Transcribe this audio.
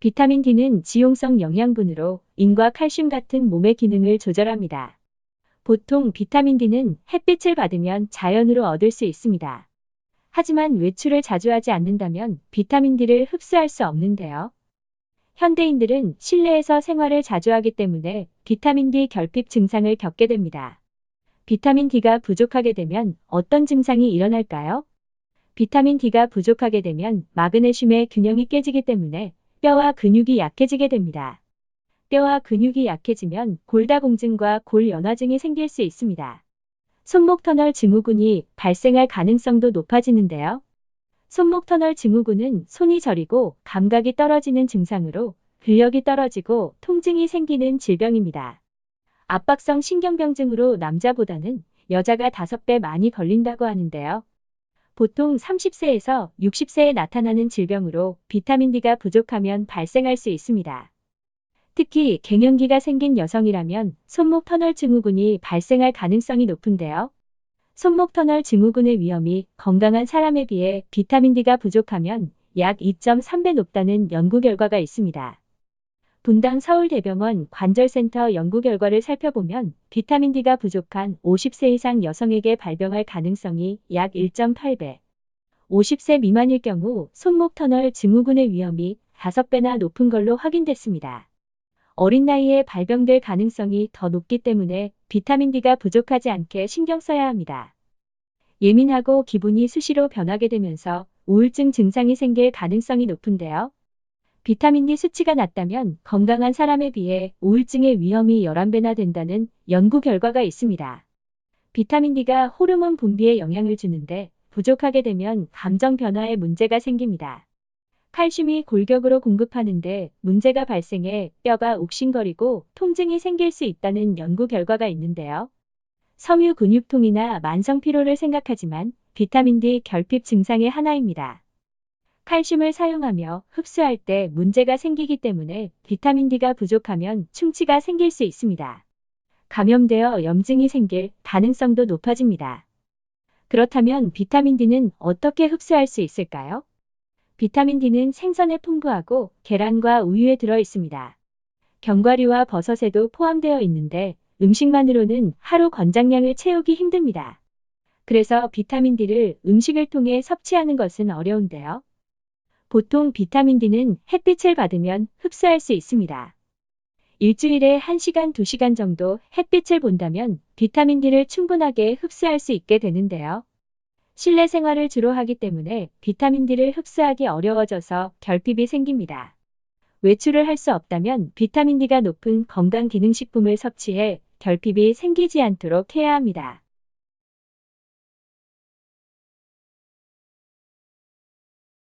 비타민 D는 지용성 영양분으로 인과 칼슘 같은 몸의 기능을 조절합니다. 보통 비타민 D는 햇빛을 받으면 자연으로 얻을 수 있습니다. 하지만 외출을 자주 하지 않는다면 비타민 D를 흡수할 수 없는데요. 현대인들은 실내에서 생활을 자주 하기 때문에 비타민 D 결핍 증상을 겪게 됩니다. 비타민 D가 부족하게 되면 어떤 증상이 일어날까요? 비타민 D가 부족하게 되면 마그네슘의 균형이 깨지기 때문에 뼈와 근육이 약해지게 됩니다. 뼈와 근육이 약해지면 골다공증과 골연화증이 생길 수 있습니다. 손목 터널 증후군이 발생할 가능성도 높아지는데요. 손목 터널 증후군은 손이 저리고 감각이 떨어지는 증상으로 근력이 떨어지고 통증이 생기는 질병입니다. 압박성 신경병증으로 남자보다는 여자가 5배 많이 걸린다고 하는데요. 보통 30세에서 60세에 나타나는 질병으로 비타민 D가 부족하면 발생할 수 있습니다. 특히 갱년기가 생긴 여성이라면 손목 터널 증후군이 발생할 가능성이 높은데요. 손목 터널 증후군의 위험이 건강한 사람에 비해 비타민 D가 부족하면 약 2.3배 높다는 연구 결과가 있습니다. 분당 서울대병원 관절센터 연구 결과를 살펴보면 비타민 D가 부족한 50세 이상 여성에게 발병할 가능성이 약 1.8배, 50세 미만일 경우 손목 터널 증후군의 위험이 5배나 높은 걸로 확인됐습니다. 어린 나이에 발병될 가능성이 더 높기 때문에 비타민 D가 부족하지 않게 신경 써야 합니다. 예민하고 기분이 수시로 변하게 되면서 우울증 증상이 생길 가능성이 높은데요. 비타민 D 수치가 낮다면 건강한 사람에 비해 우울증의 위험이 11배나 된다는 연구 결과가 있습니다. 비타민 D가 호르몬 분비에 영향을 주는데 부족하게 되면 감정 변화에 문제가 생깁니다. 칼슘이 골격으로 공급하는데 문제가 발생해 뼈가 욱신거리고 통증이 생길 수 있다는 연구 결과가 있는데요. 섬유 근육통이나 만성 피로를 생각하지만 비타민 D 결핍 증상의 하나입니다. 칼슘을 사용하며 흡수할 때 문제가 생기기 때문에 비타민 D가 부족하면 충치가 생길 수 있습니다. 감염되어 염증이 생길 가능성도 높아집니다. 그렇다면 비타민 D는 어떻게 흡수할 수 있을까요? 비타민 D는 생선에 풍부하고 계란과 우유에 들어 있습니다. 견과류와 버섯에도 포함되어 있는데 음식만으로는 하루 권장량을 채우기 힘듭니다. 그래서 비타민 D를 음식을 통해 섭취하는 것은 어려운데요. 보통 비타민 D는 햇빛을 받으면 흡수할 수 있습니다. 일주일에 1시간, 2시간 정도 햇빛을 본다면 비타민 D를 충분하게 흡수할 수 있게 되는데요. 실내 생활을 주로 하기 때문에 비타민 D를 흡수하기 어려워져서 결핍이 생깁니다. 외출을 할 수 없다면 비타민 D가 높은 건강기능식품을 섭취해 결핍이 생기지 않도록 해야 합니다.